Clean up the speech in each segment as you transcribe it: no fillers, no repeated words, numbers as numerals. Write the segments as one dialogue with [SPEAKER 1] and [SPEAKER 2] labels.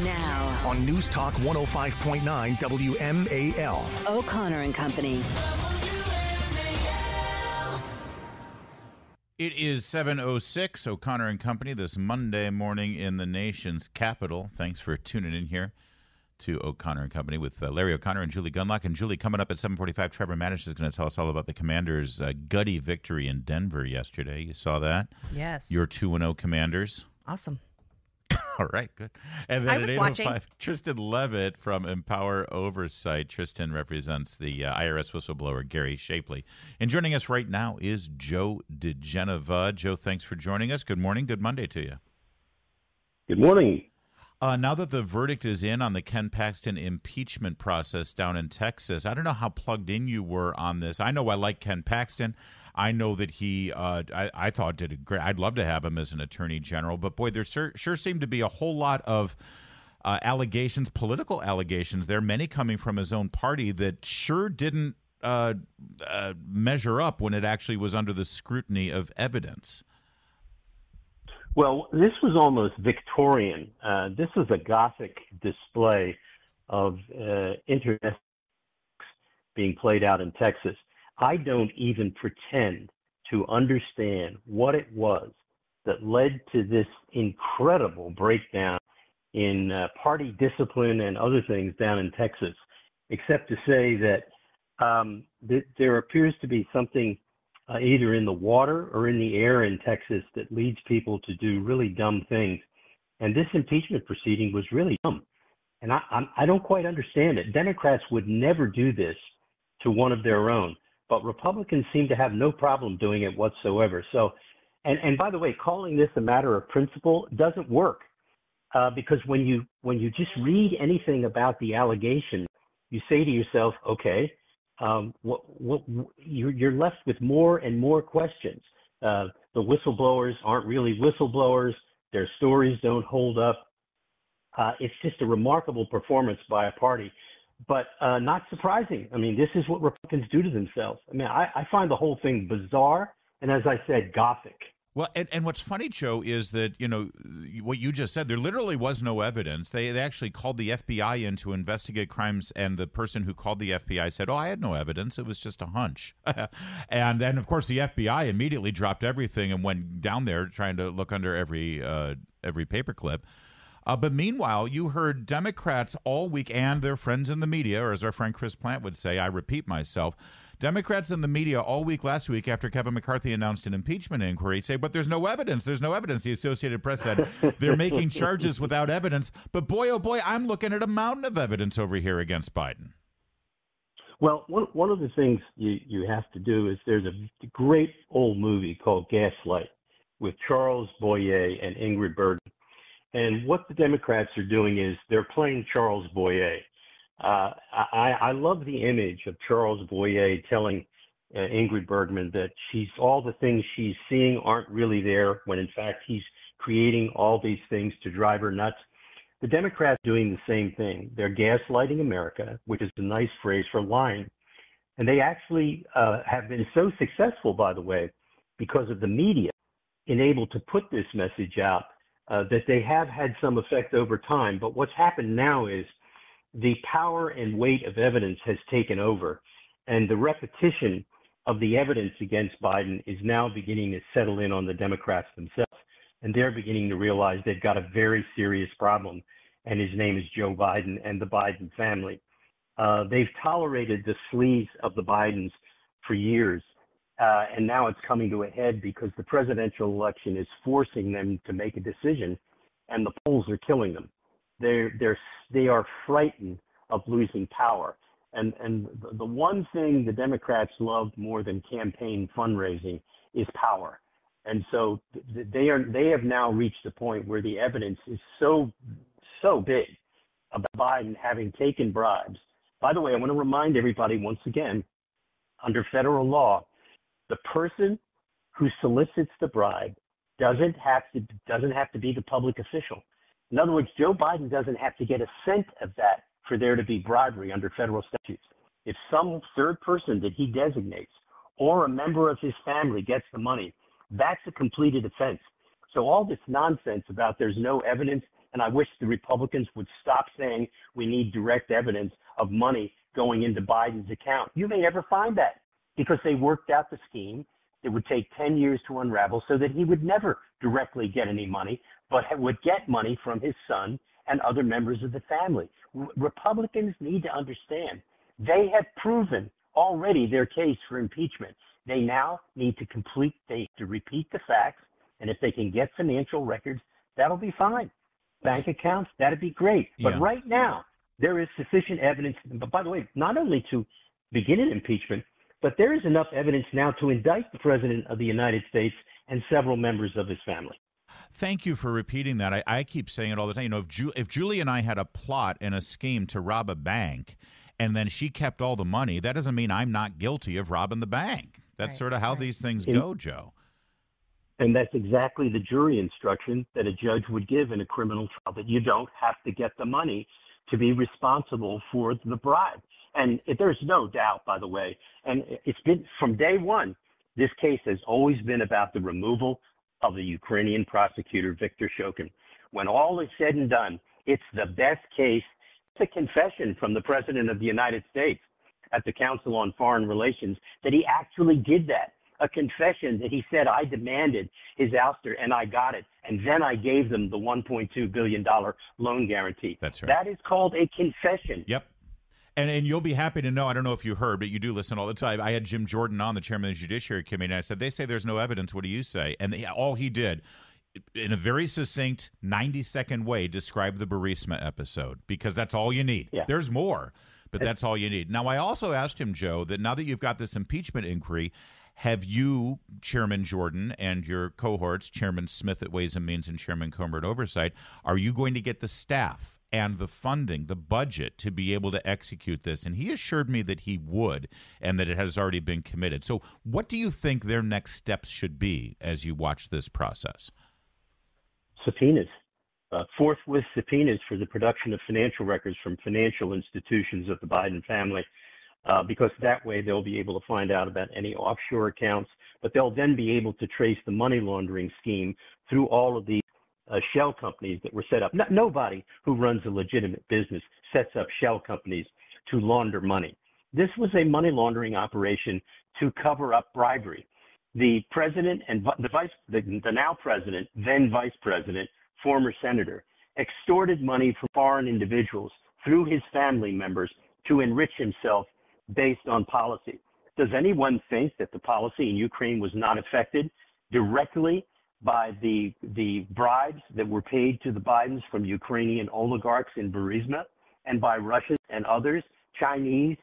[SPEAKER 1] Now,
[SPEAKER 2] on News Talk 105.9 WMAL.
[SPEAKER 1] O'Connor and Company.
[SPEAKER 3] It is 7:06, O'Connor and Company, this Monday morning in the nation's capital. Thanks for tuning in here to O'Connor and Company with Larry O'Connor and Julie Gunlock. And Julie, coming up at 7:45, Trevor Madish is going to tell us all about the Commanders' gutty victory in Denver yesterday. You saw that?
[SPEAKER 4] Yes.
[SPEAKER 3] Your 2-0 Commanders.
[SPEAKER 4] Awesome.
[SPEAKER 3] All right, good. And then
[SPEAKER 4] I was
[SPEAKER 3] at
[SPEAKER 4] watching.
[SPEAKER 3] 8:05, Tristan Levitt from Empower Oversight. Tristan represents the IRS whistleblower Gary Shapley. And joining us right now is Joe diGenova. Joe, thanks for joining us. Good morning. Good Monday to you.
[SPEAKER 5] Good morning.
[SPEAKER 3] Now that the verdict is in on the Ken Paxton impeachment process down in Texas, I don't know how plugged in you were on this. I know I like Ken Paxton. I know that he, I thought did a great. I'd love to have him as an attorney general, but boy, there sure seemed to be a whole lot of allegations, political allegations there, many coming from his own party that sure didn't measure up when it actually was under the scrutiny of evidence.
[SPEAKER 5] Well, this was almost Victorian. This was a Gothic display of internet being played out in Texas. I don't even pretend to understand what it was that led to this incredible breakdown in party discipline and other things down in Texas, except to say that there appears to be something either in the water or in the air in Texas that leads people to do really dumb things. And this impeachment proceeding was really dumb. And I don't quite understand it. Democrats would never do this to one of their own, but Republicans seem to have no problem doing it whatsoever. So, and by the way, calling this a matter of principle doesn't work because when you just read anything about the allegation, you say to yourself, okay, you're left with more and more questions. The whistleblowers aren't really whistleblowers. Their stories don't hold up. It's just a remarkable performance by a party, but not surprising. I mean, this is what Republicans do to themselves. I mean, I find the whole thing bizarre and, as I said, Gothic.
[SPEAKER 3] Well, and what's funny, Joe, is that, you know, what you just said, there literally was no evidence. They actually called the FBI in to investigate crimes, and the person who called the FBI said, oh, I had no evidence. It was just a hunch. And then, of course, the FBI immediately dropped everything and went down there trying to look under every paperclip. But meanwhile, you heard Democrats all week and their friends in the media, or as our friend Chris Plant would say, I repeat myself, Democrats in the media all week last week after Kevin McCarthy announced an impeachment inquiry say, but there's no evidence. There's no evidence. The Associated Press said they're making charges without evidence. But boy, oh boy, I'm looking at a mountain of evidence over here against Biden.
[SPEAKER 5] Well, one of the things you have to do is there's a great old movie called Gaslight with Charles Boyer and Ingrid Bergman. And what the Democrats are doing is they're playing Charles Boyer. I love the image of Charles Boyer telling Ingrid Bergman that all the things she's seeing aren't really there, when in fact he's creating all these things to drive her nuts. The Democrats are doing the same thing. They're gaslighting America, which is a nice phrase for lying. And they actually have been so successful, by the way, because of the media, able to put this message out, that they have had some effect over time. But what's happened now is the power and weight of evidence has taken over, and the repetition of the evidence against Biden is now beginning to settle in on the Democrats themselves, and they're beginning to realize they've got a very serious problem, and his name is Joe Biden and the Biden family. They've tolerated the sleaze of the Bidens for years, and now it's coming to a head because the presidential election is forcing them to make a decision, and the polls are killing them. They are frightened of losing power. And the one thing the Democrats love more than campaign fundraising is power. And so they have now reached a point where the evidence is so big about Biden having taken bribes. By the way, I want to remind everybody once again, under federal law, the person who solicits the bribe doesn't have to be the public official. In other words, Joe Biden doesn't have to get a cent of that for there to be bribery under federal statutes. If some third person that he designates or a member of his family gets the money, that's a completed offense. So all this nonsense about there's no evidence and I wish the Republicans would stop saying we need direct evidence of money going into Biden's account. You may never find that because they worked out the scheme. It would take 10 years to unravel so that he would never directly get any money, but would get money from his son and other members of the family. Republicans need to understand they have proven already their case for impeachment. They now need to repeat the facts, and if they can get financial records, that'll be fine. Bank accounts, that'd be great. But right now, there is sufficient evidence, but by the way, not only to begin an impeachment, but there is enough evidence now to indict the President of the United States and several members of his family.
[SPEAKER 3] Thank you for repeating that. I keep saying it all the time. You know, if Julie and I had a plot and a scheme to rob a bank, and then she kept all the money, that doesn't mean I'm not guilty of robbing the bank. That's sort of how these things go, Joe.
[SPEAKER 5] And that's exactly the jury instruction that a judge would give in a criminal trial, that you don't have to get the money to be responsible for the bribe. And there's no doubt, by the way, and it's been from day one, this case has always been about the removal of the Ukrainian prosecutor, Viktor Shokin. When all is said and done, it's the best case. It's a confession from the President of the United States at the Council on Foreign Relations that he actually did that. A confession that he said, I demanded his ouster and I got it. And then I gave them the $1.2 billion loan guarantee.
[SPEAKER 3] That's right.
[SPEAKER 5] That is called a confession.
[SPEAKER 3] Yep. And you'll be happy to know, I don't know if you heard, but you do listen all the time. I had Jim Jordan on, the chairman of the Judiciary Committee, and I said, they say there's no evidence. What do you say? And all he did, in a very succinct 90-second way, describe the Burisma episode, because that's all you need.
[SPEAKER 5] Yeah.
[SPEAKER 3] There's more, but that's all you need. Now, I also asked him, Joe, that now that you've got this impeachment inquiry, have you, Chairman Jordan, and your cohorts, Chairman Smith at Ways and Means and Chairman Comer at Oversight, are you going to get the staff and the funding, the budget, to be able to execute this? And he assured me that he would, and that it has already been committed. So what do you think their next steps should be as you watch this process?
[SPEAKER 5] Subpoenas. Forthwith subpoenas for the production of financial records from financial institutions of the Biden family, because that way they'll be able to find out about any offshore accounts, but they'll then be able to trace the money laundering scheme through all of the shell companies that were set up. Nobody who runs a legitimate business sets up shell companies to launder money. This was a money laundering operation to cover up bribery. The president and the now president, then vice president, former senator, extorted money from foreign individuals through his family members to enrich himself based on policy. Does anyone think that the policy in Ukraine was not affected directly by the bribes that were paid to the Bidens from Ukrainian oligarchs in Burisma, and by Russians and others, Chinese,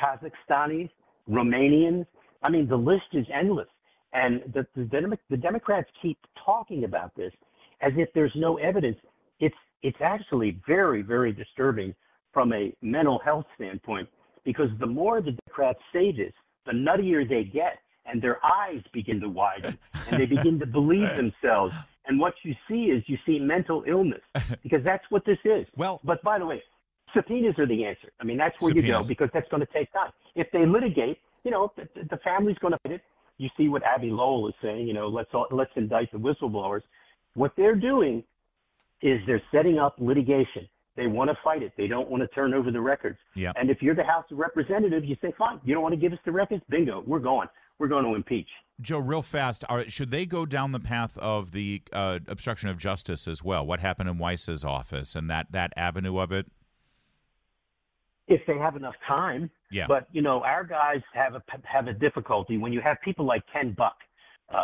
[SPEAKER 5] Kazakhstanis, Romanians? I mean, the list is endless. And the Democrats keep talking about this as if there's no evidence. It's actually very, very disturbing from a mental health standpoint, because the more the Democrats say this, the nuttier they get, and their eyes begin to widen, and they begin to believe themselves. And what you see mental illness, because that's what this is.
[SPEAKER 3] Well,
[SPEAKER 5] but by the way, subpoenas are the answer. I mean, that's where you go, because that's going to take time. If they litigate, the family's going to fight it. You see what Abby Lowell is saying, let's indict the whistleblowers. What they're doing is they're setting up litigation. They want to fight it. They don't want to turn over the records.
[SPEAKER 3] Yeah.
[SPEAKER 5] And if you're the House of Representatives, you say, fine, you don't want to give us the records? Bingo, we're going. We're going to impeach.
[SPEAKER 3] Joe, real fast, should they go down the path of the obstruction of justice as well? What happened in Weiss's office and that avenue of it?
[SPEAKER 5] If they have enough time.
[SPEAKER 3] Yeah.
[SPEAKER 5] But, our guys have a difficulty when you have people like Ken Buck,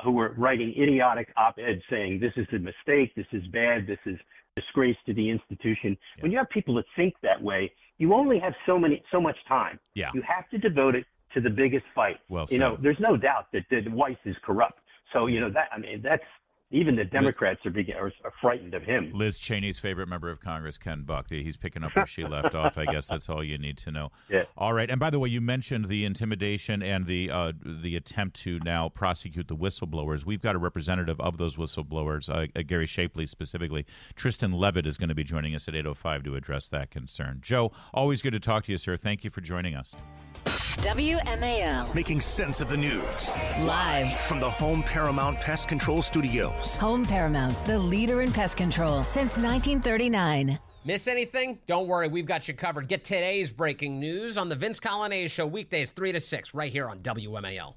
[SPEAKER 5] who are writing idiotic op-eds saying this is a mistake, this is bad, this is disgrace to the institution. Yeah. When you have people that think that way, you only have so much time.
[SPEAKER 3] Yeah.
[SPEAKER 5] You have to devote it to the biggest fight.
[SPEAKER 3] Well,
[SPEAKER 5] there's no doubt that Weiss is corrupt. So, that's even the Democrats are frightened of him.
[SPEAKER 3] Liz Cheney's favorite member of Congress, Ken Buck. He's picking up where she left off. I guess that's all you need to know.
[SPEAKER 5] Yeah.
[SPEAKER 3] All right. And by the way, you mentioned the intimidation and the attempt to now prosecute the whistleblowers. We've got a representative of those whistleblowers, Gary Shapley specifically. Tristan Levitt is going to be joining us at 8:05 to address that concern. Joe, always good to talk to you, sir. Thank you for joining us.
[SPEAKER 1] WMAL.
[SPEAKER 2] Making sense of the news.
[SPEAKER 1] Live
[SPEAKER 2] from the Home Paramount Pest Control Studios.
[SPEAKER 1] Home Paramount, the leader in pest control since 1939.
[SPEAKER 4] Miss anything? Don't worry, we've got you covered. Get today's breaking news on the Vince Colonnese Show, weekdays 3 to 6, right here on WMAL.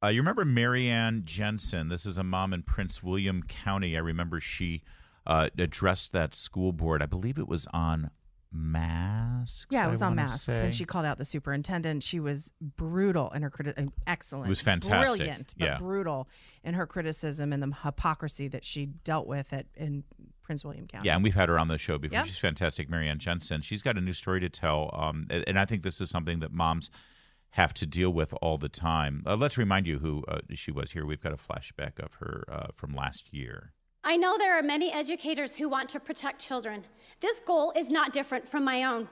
[SPEAKER 3] You remember Marianne Jensen? This is a mom in Prince William County. I remember she addressed that school board. I believe it was on masks.
[SPEAKER 6] Yeah, it was on masks. And she called out the superintendent. She was brutal in her criticism. Excellent.
[SPEAKER 3] It was fantastic.
[SPEAKER 6] Brilliant, but brutal in her criticism and the hypocrisy that she dealt with in Prince William County.
[SPEAKER 3] Yeah, and we've had her on the show before.
[SPEAKER 6] Yep.
[SPEAKER 3] She's fantastic, Marianne Jensen. She's got a new story to tell, and I think this is something that moms have to deal with all the time. Let's remind you who she was here. We've got a flashback of her from last year.
[SPEAKER 7] I know there are many educators who want to protect children. This goal is not different from my own.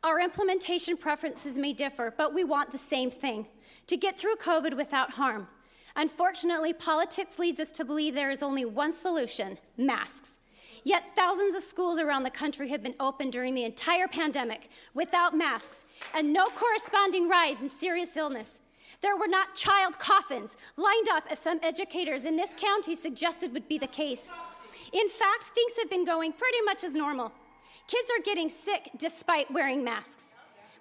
[SPEAKER 7] Our implementation preferences may differ, but we want the same thing, to get through COVID without harm. Unfortunately, politics leads us to believe there is only one solution: masks. Yet thousands of schools around the country have been open during the entire pandemic without masks, and no corresponding rise in serious illness. There were not child coffins lined up as some educators in this county suggested would be the case. In fact, things have been going pretty much as normal. Kids are getting sick despite wearing masks.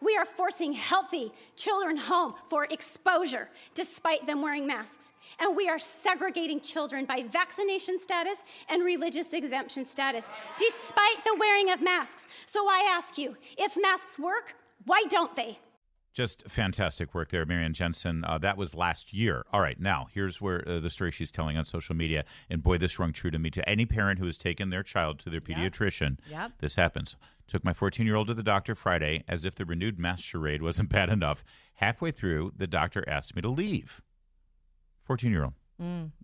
[SPEAKER 7] We are forcing healthy children home for exposure despite them wearing masks. And we are segregating children by vaccination status and religious exemption status despite the wearing of masks. So I ask you, if masks work, why don't they?
[SPEAKER 3] Just fantastic work there, Marianne Jensen. That was last year. All right, now here's where the story she's telling on social media. And boy, this rung true to me. To any parent who has taken their child to their pediatrician, this happens. Took my 14-year-old to the doctor Friday as if the renewed mask charade wasn't bad enough. Halfway through, the doctor asked me to leave. 14-year-old.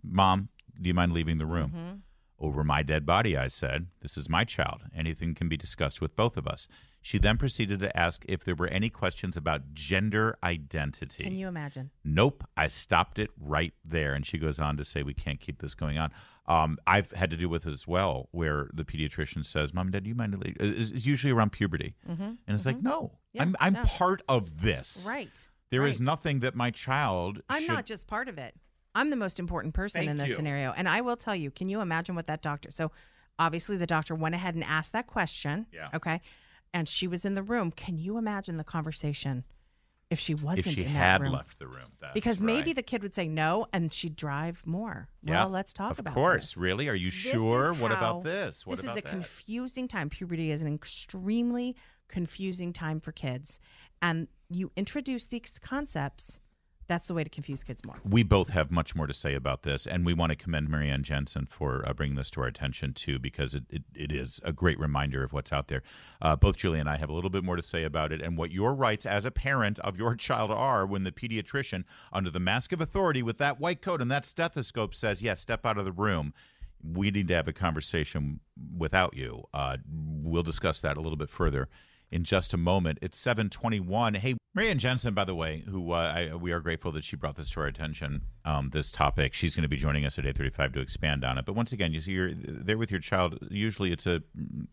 [SPEAKER 3] Mom, do you mind leaving the room? Over my dead body, I said. This is my child. Anything can be discussed with both of us. She then proceeded to ask if there were any questions about gender identity.
[SPEAKER 6] Can you imagine?
[SPEAKER 3] Nope. I stopped it right there. And she goes on to say, we can't keep this going on. I've had to deal with it as well, where the pediatrician says, Mom, Dad, do you mind? It's usually around puberty. And it's like, no, I'm part of this.
[SPEAKER 6] Right.
[SPEAKER 3] There is nothing that my child
[SPEAKER 6] I'm
[SPEAKER 3] should...
[SPEAKER 6] not just part of it. I'm the most important person in this scenario. And I will tell you, can you imagine what that doctor... So obviously the doctor went ahead and asked that question. Yeah. Okay. And she was in the room. Can you imagine the conversation if she wasn't in that room?
[SPEAKER 3] If she had left the room.
[SPEAKER 6] Because maybe the kid would say no and she'd drive more. Well, let's talk about this.
[SPEAKER 3] Of course. Really? Are you sure? What about this?
[SPEAKER 6] This is a confusing time. Puberty is an extremely confusing time for kids. And you introduce these concepts... That's the way to confuse kids more.
[SPEAKER 3] We both have much more to say about this, and we want to commend Marianne Jensen for bringing this to our attention, too, because it is a great reminder of what's out there. Both Julie and I have a little bit more to say about it and what your rights as a parent of your child are when the pediatrician, under the mask of authority with that white coat and that stethoscope, says, yes, step out of the room. We need to have a conversation without you. We'll discuss that a little bit further in just a moment. It's 7:21. Hey, Marianne Jensen, by the way, who we are grateful that she brought this to our attention, this topic. She's going to be joining us at 8:35 to expand on it. But once again, you see, you're there with your child. Usually it's a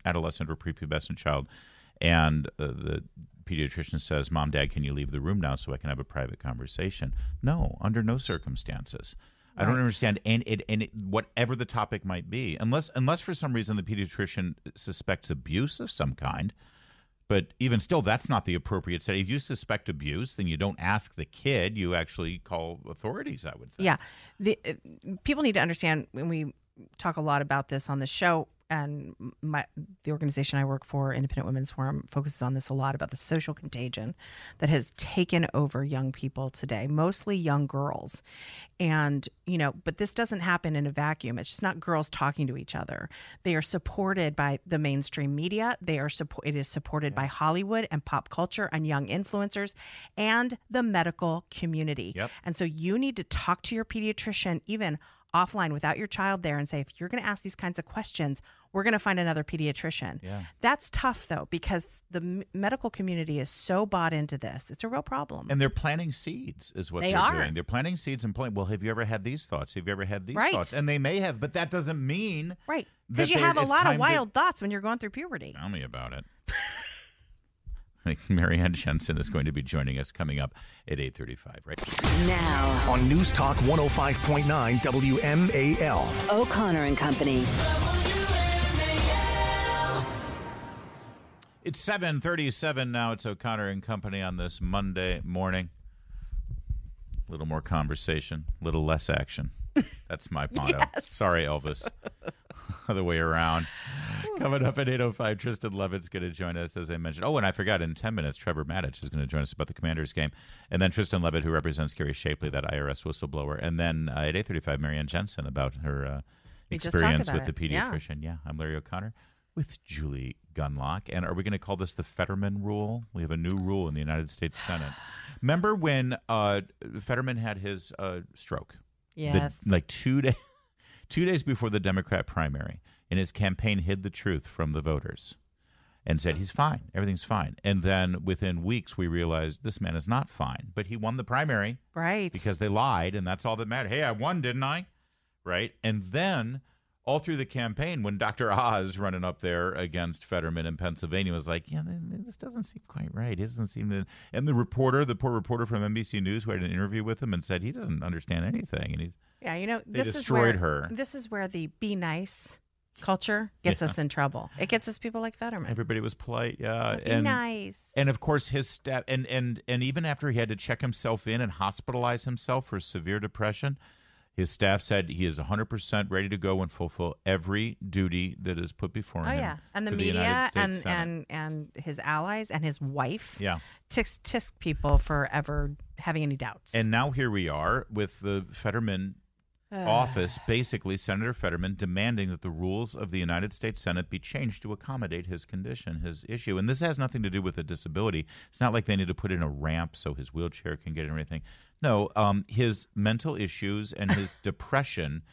[SPEAKER 3] adolescent or prepubescent child. And the pediatrician says, Mom, Dad, can you leave the room now so I can have a private conversation? No, under no circumstances. I don't understand, and whatever the topic might be, unless for some reason the pediatrician suspects abuse of some kind. But even still, that's not the appropriate setting. If you suspect abuse, then you don't ask the kid. You actually call authorities, I would think.
[SPEAKER 6] Yeah. People need to understand, when we talk a lot about this on the show, and the organization I work for, Independent Women's Forum, focuses on this a lot, about the social contagion that has taken over young people today, mostly young girls. And, but this doesn't happen in a vacuum. It's just not girls talking to each other. They are supported by the mainstream media. It is supported by Hollywood and pop culture and young influencers and the medical community. Yep. And so you need to talk to your pediatrician, even offline without your child there, and say, if you're going to ask these kinds of questions, we're going to find another pediatrician. Yeah. That's tough, though, because the medical community is so bought into this. It's a real problem.
[SPEAKER 3] And they're planting seeds is what they're doing. They're planting seeds and planting, well, have you ever had these thoughts? Have you ever had these thoughts? And they may have, but that doesn't mean
[SPEAKER 6] because you have a lot of wild thoughts when you're going through puberty.
[SPEAKER 3] Tell me about it. Marianne Jensen is going to be joining us coming up at 8:35, right?
[SPEAKER 1] Now,
[SPEAKER 2] On News Talk 105.9 WMAL.
[SPEAKER 1] O'Connor and Company.
[SPEAKER 3] It's 7:37 now. It's O'Connor and Company on this Monday morning. A little more conversation, a little less action. That's my motto.
[SPEAKER 6] Yes.
[SPEAKER 3] Sorry, Elvis. Other way around. Coming up at 8:05, Tristan Levitt's going to join us, as I mentioned. Oh, and I forgot, in 10 minutes, Trevor Maddich is going to join us about the Commanders game. And then Tristan Levitt, who represents Carrie Shapley, that IRS whistleblower. And then at 8:35, Marianne Jensen about her experience with the pediatrician. Yeah, I'm Larry O'Connor with Julie Gunlock. And are we going to call this the Fetterman rule? We have a new rule in the United States Senate. Remember when Fetterman had his stroke?
[SPEAKER 6] Yes.
[SPEAKER 3] Like 2 days before the Democrat primary, and his campaign hid the truth from the voters and said, he's fine, everything's fine. And then within weeks, we realized this man is not fine, but he won the primary.
[SPEAKER 6] Right.
[SPEAKER 3] Because they lied, and that's all that mattered. Hey, I won, didn't I? Right? And then all through the campaign, when Dr. Oz running up there against Fetterman in Pennsylvania was like, yeah, this doesn't seem quite right. It doesn't seem to. And the poor reporter from NBC News who had an interview with him and said he doesn't understand anything. And they destroyed her.
[SPEAKER 6] This is where the be nice culture gets us in trouble. It gets us people like Fetterman.
[SPEAKER 3] Everybody was polite, yeah.
[SPEAKER 6] Be nice.
[SPEAKER 3] And of course, his staff, and even after he had to check himself in and hospitalize himself for severe depression, his staff said he is 100% ready to go and fulfill every duty that is put before him.
[SPEAKER 6] Oh yeah, and the media and his allies and his wife.
[SPEAKER 3] Yeah,
[SPEAKER 6] tisk people for ever having any doubts.
[SPEAKER 3] And now here we are with the Fetterman office, basically Senator Fetterman demanding that the rules of the United States Senate be changed to accommodate his condition, his issue. And this has nothing to do with a disability. It's not like they need to put in a ramp so his wheelchair can get in or anything. No, his mental issues and his depression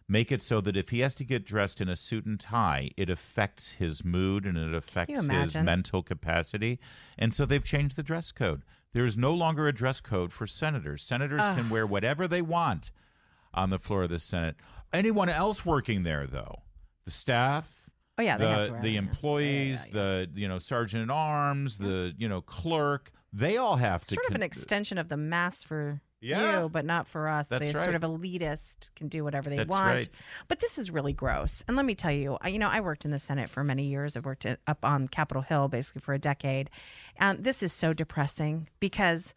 [SPEAKER 3] make it so that if he has to get dressed in a suit and tie, it affects his mood and it affects his mental capacity. And so they've changed the dress code. There is no longer a dress code for senators. Senators can wear whatever they want on the floor of the Senate. Anyone else working there, though, the staff, the employees, the sergeant at arms, the clerk, they all have to
[SPEAKER 6] sort of an extension of the mask for you, but not for us.
[SPEAKER 3] That's
[SPEAKER 6] they
[SPEAKER 3] right.
[SPEAKER 6] Sort of elitist can do whatever they
[SPEAKER 3] That's
[SPEAKER 6] want.
[SPEAKER 3] Right.
[SPEAKER 6] But this is really gross. And let me tell you, I worked in the Senate for many years. I worked up on Capitol Hill basically for a decade, and this is so depressing because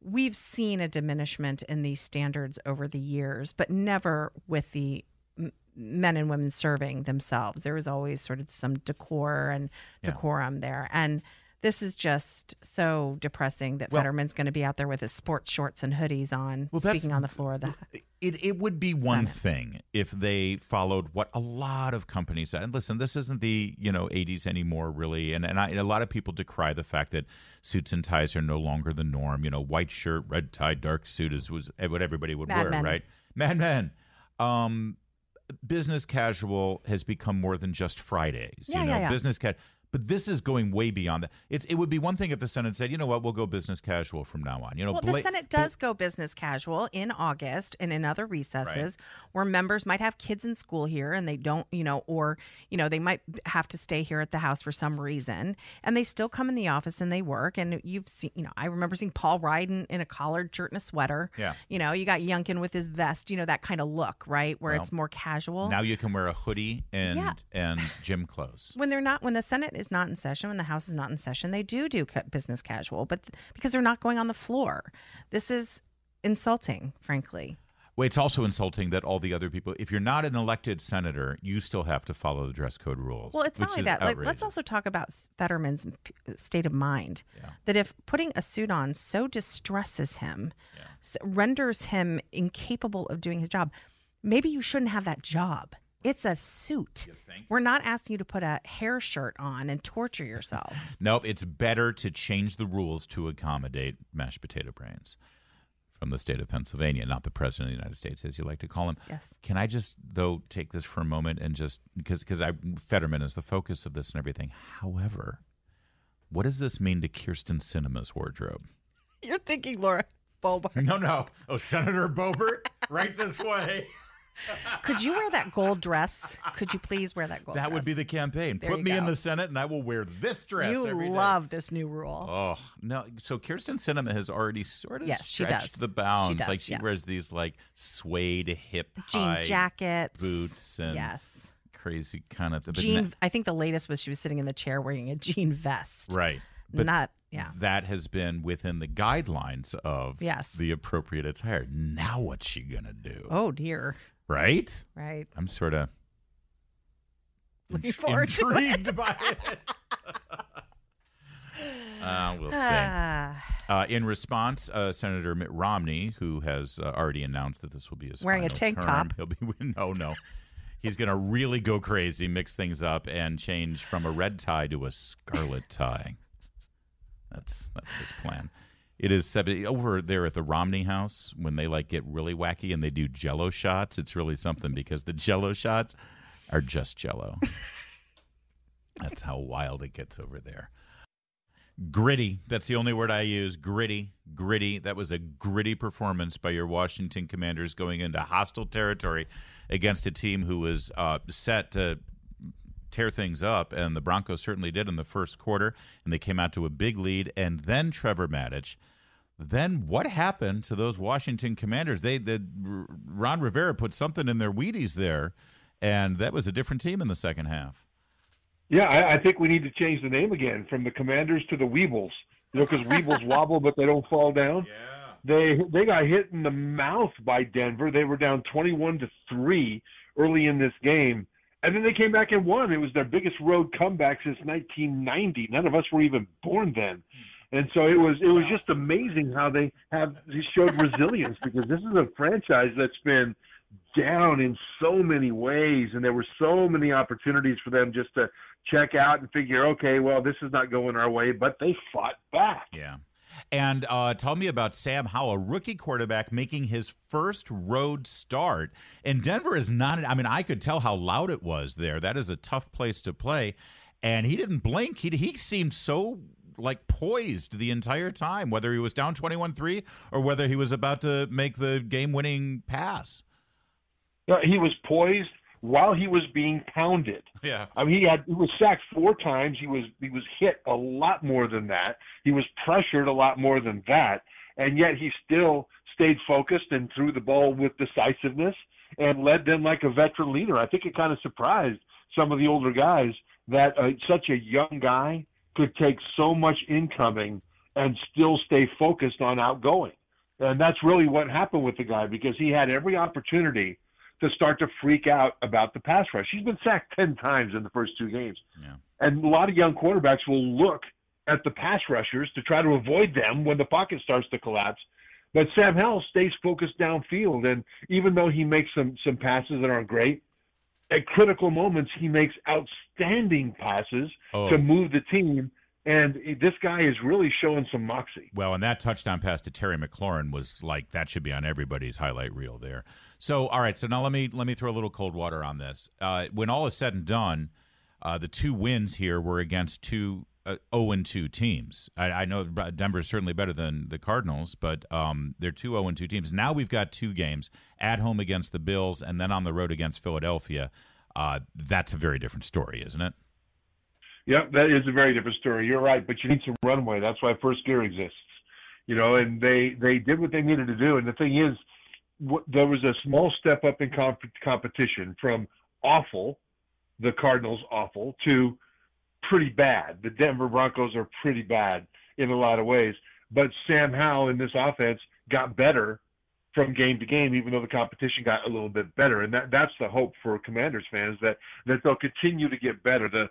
[SPEAKER 6] we've seen a diminishment in these standards over the years, but never with the men and women serving themselves. There was always sort of some decorum there. And this is just so depressing that Fetterman's going to be out there with his sports shorts and hoodies on, speaking on the floor of the
[SPEAKER 3] It would be one
[SPEAKER 6] Senate.
[SPEAKER 3] thing if they followed what a lot of companies, and listen, this isn't the 80s anymore, really, and a lot of people decry the fact that suits and ties are no longer the norm. White shirt, red tie, dark suit was what everybody would wear, right? Mad Men. Business casual has become more than just Fridays. Business casual. But this is going way beyond that. It would be one thing if the Senate said, you know what, we'll go business casual from now on.
[SPEAKER 6] The Senate does go business casual in August and in other recesses where members might have kids in school here and they don't, or they might have to stay here at the House for some reason. And they still come in the office and they work. And you've seen, I remember seeing Paul Ryden in a collared shirt and a sweater.
[SPEAKER 3] Yeah.
[SPEAKER 6] You got Youngkin with his vest, that kind of look, right? Where it's more casual.
[SPEAKER 3] Now you can wear a hoodie and gym clothes.
[SPEAKER 6] When the Senate is not in session, when the House is not in session, they do business casual, but because they're not going on the floor. This is insulting, frankly.
[SPEAKER 3] Well, it's also insulting that all the other people, if you're not an elected senator, you still have to follow the dress code rules.
[SPEAKER 6] Well, it's not only that. Let's also talk about Fetterman's state of mind. Yeah. That if putting a suit on so distresses him, renders him incapable of doing his job, maybe you shouldn't have that job. It's a suit. We're not asking you to put a hair shirt on and torture yourself.
[SPEAKER 3] Nope. It's better to change the rules to accommodate mashed potato brains from the state of Pennsylvania, not the president of the United States, as you like to call him.
[SPEAKER 6] Yes.
[SPEAKER 3] Can I just, though, take this for a moment and just, because Fetterman is the focus of this and everything. However, what does this mean to Kyrsten Sinema's wardrobe?
[SPEAKER 6] You're thinking Laura Boebert.
[SPEAKER 3] No. Oh, Senator Boebert, right this way.
[SPEAKER 6] Could you wear that gold dress? Could you please wear that gold dress?
[SPEAKER 3] That would be the campaign.
[SPEAKER 6] There
[SPEAKER 3] Put
[SPEAKER 6] you
[SPEAKER 3] me in
[SPEAKER 6] go.
[SPEAKER 3] the Senate, and I will wear this dress
[SPEAKER 6] You
[SPEAKER 3] every day.
[SPEAKER 6] love this new rule.
[SPEAKER 3] Oh, no. So Kirsten Sinema has already sort of
[SPEAKER 6] Yes, she
[SPEAKER 3] stretched
[SPEAKER 6] does.
[SPEAKER 3] the bounds.
[SPEAKER 6] She does,
[SPEAKER 3] Like she
[SPEAKER 6] yes.
[SPEAKER 3] wears these like suede hip
[SPEAKER 6] Jean
[SPEAKER 3] high
[SPEAKER 6] jackets.
[SPEAKER 3] boots and
[SPEAKER 6] Yes.
[SPEAKER 3] crazy kind of thing.
[SPEAKER 6] Jean, I think the latest was she was sitting in the chair wearing a jean vest.
[SPEAKER 3] Right. But
[SPEAKER 6] Not, yeah.
[SPEAKER 3] that has been within the guidelines of
[SPEAKER 6] Yes.
[SPEAKER 3] the appropriate attire. Now what's she going to do?
[SPEAKER 6] Oh, dear.
[SPEAKER 3] Right?
[SPEAKER 6] Right.
[SPEAKER 3] I'm sort of
[SPEAKER 6] Looking forward to it.
[SPEAKER 3] intrigued by it. We'll see. In response, Senator Mitt Romney, who has already announced that this will be his
[SPEAKER 6] Wearing a
[SPEAKER 3] final
[SPEAKER 6] tank
[SPEAKER 3] term,
[SPEAKER 6] top.
[SPEAKER 3] He'll be no. He's going to really go crazy, mix things up, and change from a red tie to a scarlet tie. That's his plan. It is over there at the Romney house when they like get really wacky and they do Jello shots. It's really something because the Jello shots are just Jello. That's how wild it gets over there. Gritty. That's the only word I use. Gritty. That was a gritty performance by your Washington Commanders going into hostile territory against a team who was set to tear things up, and the Broncos certainly did in the first quarter, and they came out to a big lead. And then Trevor Maddich. Then what happened to those Washington Commanders? Ron Rivera put something in their Wheaties there, and that was a different team in the second half.
[SPEAKER 8] Yeah, I think we need to change the name again from the Commanders to the Weebles. Because Weebles wobble, but they don't fall down. Yeah. They got hit in the mouth by Denver. They were down 21-3 early in this game, and then they came back and won. It was their biggest road comeback since 1990. None of us were even born then. And so it was just amazing how they showed resilience, because this is a franchise that's been down in so many ways, and there were so many opportunities for them just to check out and figure, okay, well, this is not going our way, but they fought back.
[SPEAKER 3] Yeah. And tell me about Sam Howell, a rookie quarterback making his first road start. And Denver is not, I mean, I could tell how loud it was there. That is a tough place to play. And he didn't blink. He seemed so like poised the entire time, whether he was down 21-3 or whether he was about to make the game-winning pass.
[SPEAKER 8] He was poised while he was being pounded.
[SPEAKER 3] Yeah.
[SPEAKER 8] I mean, he was sacked 4 times. He was hit a lot more than that. He was pressured a lot more than that. And yet he still stayed focused and threw the ball with decisiveness and led them like a veteran leader. I think it kind of surprised some of the older guys that such a young guy could take so much incoming and still stay focused on outgoing. And that's really what happened with the guy, because he had every opportunity to start to freak out about the pass rush. He's been sacked 10 times in the first 2 games.
[SPEAKER 3] Yeah.
[SPEAKER 8] And a lot of young quarterbacks will look at the pass rushers to try to avoid them when the pocket starts to collapse. But Sam Howell stays focused downfield, and even though he makes some passes that aren't great, at critical moments he makes outstanding passes to move the team. And this guy is really showing some moxie.
[SPEAKER 3] Well, and that touchdown pass to Terry McLaurin was like, that should be on everybody's highlight reel there. So, all right, so now let me throw a little cold water on this. When all is said and done, the 2 wins here were against 2 0-2 teams. I know Denver's certainly better than the Cardinals, but they're 2 0-2 teams. Now we've got 2 games, at home against the Bills and then on the road against Philadelphia. That's a very different story, isn't it?
[SPEAKER 8] Yep, that is a very different story. You're right, but you need some runway. That's why first gear exists. And they did what they needed to do. And the thing is, there was a small step up in competition from awful, the Cardinals awful, to pretty bad. The Denver Broncos are pretty bad in a lot of ways. But Sam Howell in this offense got better from game to game, even though the competition got a little bit better. And that's the hope for Commanders fans, that they'll continue to get better.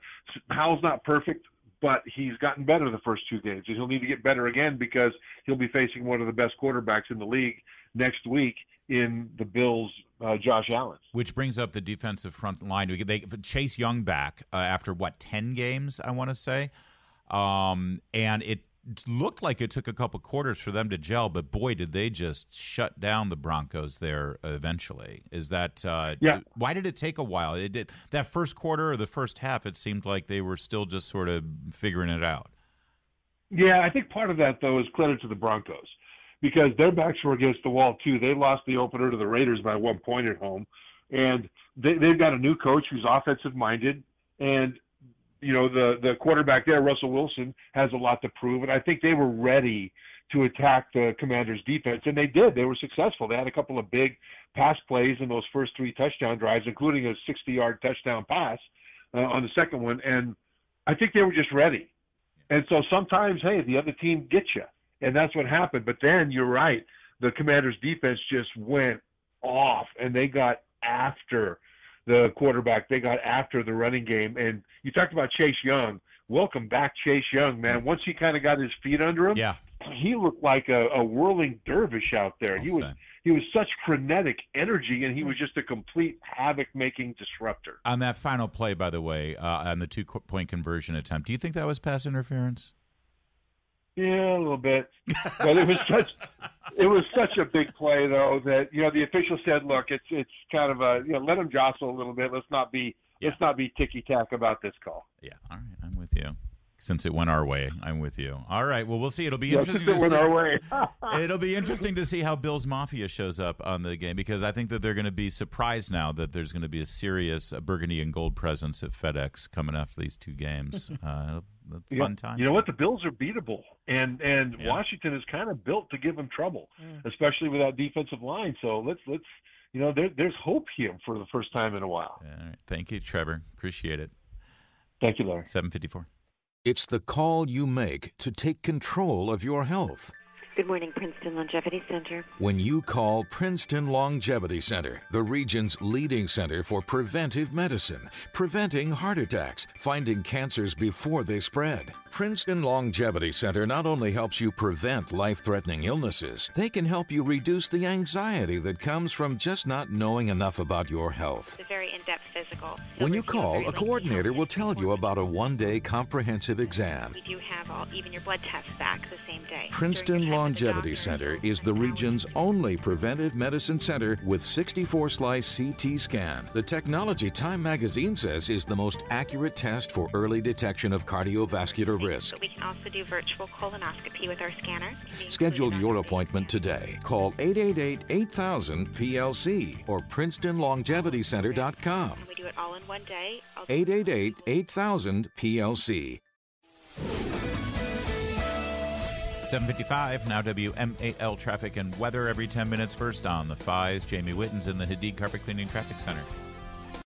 [SPEAKER 8] Howell's not perfect, but he's gotten better the first 2 games. And he'll need to get better again, because he'll be facing one of the best quarterbacks in the league next week in the Bills' Josh Allen.
[SPEAKER 3] Which brings up the defensive front line. They Chase Young back after, 10 games, I want to say. And it looked like it took a couple quarters for them to gel, but boy, did they just shut down the Broncos there eventually. Is that why did it take a while? It did, that first quarter or the first half, it seemed like they were still just sort of figuring it out.
[SPEAKER 8] Yeah, I think part of that, though, is credit to the Broncos, because their backs were against the wall, too. They lost the opener to the Raiders by 1 point at home. And they've got a new coach who's offensive minded, and the quarterback there, Russell Wilson, has a lot to prove, and I think they were ready to attack the Commanders' defense, and they did. They were successful. They had a couple of big pass plays in those first 3 touchdown drives, including a 60-yard touchdown pass on the second one, and I think they were just ready. And so sometimes, hey, the other team gets you, and that's what happened. But then you're right. The Commanders' defense just went off, and they got after the quarterback. They got after the running game. And you talked about Chase Young. Welcome back, Chase Young, man. Once he kind of got his feet under him, he looked like a whirling dervish out there. He was such frenetic energy, and he was just a complete havoc-making disruptor.
[SPEAKER 3] On that final play, by the way, on the 2-point conversion attempt, do you think that was pass interference?
[SPEAKER 8] Yeah, a little bit. But it was such a big play, though, that the official said, "Look, it's kind of a let him jostle a little bit. Let's not be ticky-tack about this call."
[SPEAKER 3] Yeah, all right, I'm with you. Since it went our way, I'm with you. All right, well, we'll see. It'll be interesting.
[SPEAKER 8] Since it went our way.
[SPEAKER 3] It'll be interesting to see how Bills Mafia shows up on the game, because I think that they're going to be surprised now that there's going to be a serious burgundy and gold presence at FedEx coming after these 2 games. Fun times.
[SPEAKER 8] You know what? The Bills are beatable, and Washington is kind of built to give them trouble, especially with that defensive line. So let's there's hope here for the first time in a while.
[SPEAKER 3] All right. Thank you, Trevor. Appreciate it.
[SPEAKER 8] Thank you, Larry.
[SPEAKER 3] 7:54.
[SPEAKER 9] It's the call you make to take control of your health.
[SPEAKER 10] Good morning, Princeton Longevity Center.
[SPEAKER 9] When you call Princeton Longevity Center, the region's leading center for preventive medicine, preventing heart attacks, finding cancers before they spread. Princeton Longevity Center not only helps you prevent life-threatening illnesses, they can help you reduce the anxiety that comes from just not knowing enough about your health.
[SPEAKER 10] It's a very in-depth physical.
[SPEAKER 9] When you call, a coordinator will tell you about a one-day comprehensive exam.
[SPEAKER 10] We do have even your blood tests back the same day.
[SPEAKER 9] Princeton Longevity Center is the region's only preventive medicine center with 64-slice CT scan. The technology Time magazine says is the most accurate test for early detection of cardiovascular risk.
[SPEAKER 10] But we can also do virtual colonoscopy with our scanner.
[SPEAKER 9] Schedule your appointment today. Call 888-8000-PLC or PrincetonLongevityCenter.com.
[SPEAKER 10] And we do it all in one day.
[SPEAKER 9] 888-8000-PLC.
[SPEAKER 3] 7:55, now WMAL traffic and weather every 10 minutes. First on the 5s, Jamie Witten's in the Hadid Carpet Cleaning Traffic Center.